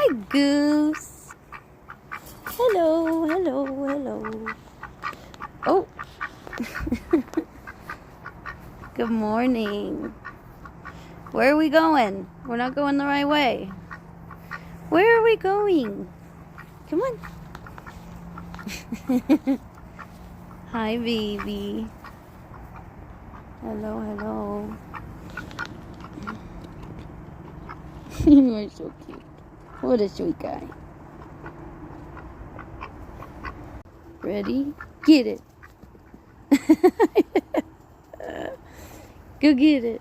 Hi, Goose. Hello, hello, hello. Oh. Good morning. Where are we going? We're not going the right way. Where are we going? Come on. Hi, baby. Hello, hello. You are so cute. What a sweet guy. Ready? Get it. Go get it.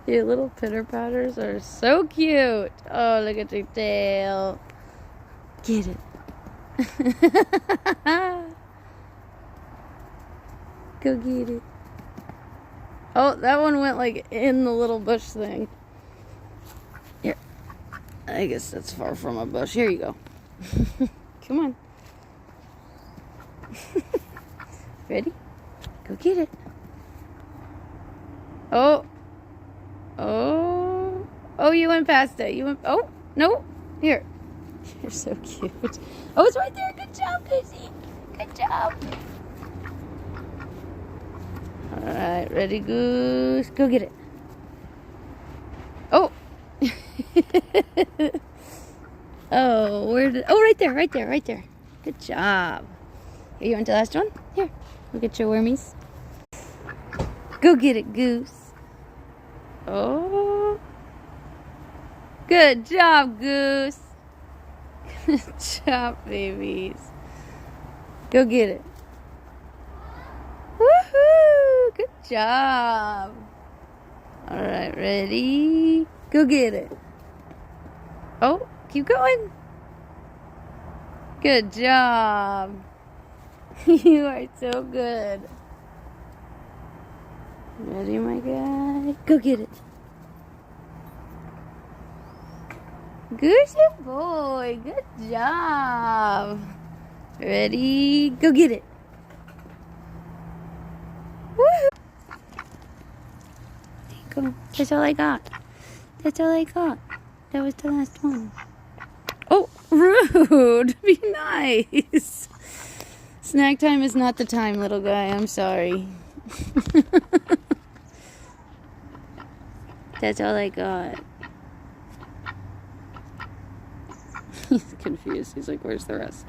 Your little pitter patters are so cute. Oh, look at your tail. Get it. Go get it. Oh, that one went like in the little bush thing. Here. I guess that's far from a bush. Here you go. Come on. Ready? Go get it. Oh. Oh. Oh, you went past it. You went. Oh, no. Here. You're so cute. Oh, it's right there. Good job, Goosey. Good job. All right. Ready, Goose? Go get it. Oh. Oh, where did... Oh, right there, right there, right there. Good job. Here, you want the last one? Here. Look at your wormies. Go get it, Goose. Oh. Good job, Goose. Good job, babies. Go get it. Woohoo! Good job. All right, ready? Go get it. Oh, keep going. Good job. You are so good. Ready, my guy? Go get it. Good boy. Good job. Ready? Go get it. Woohoo! There you go. That's all I got. That's all I got. That was the last one. Oh, rude. Be nice. Snack time is not the time, little guy. I'm sorry. That's all I got. He's confused. He's like, where's the rest?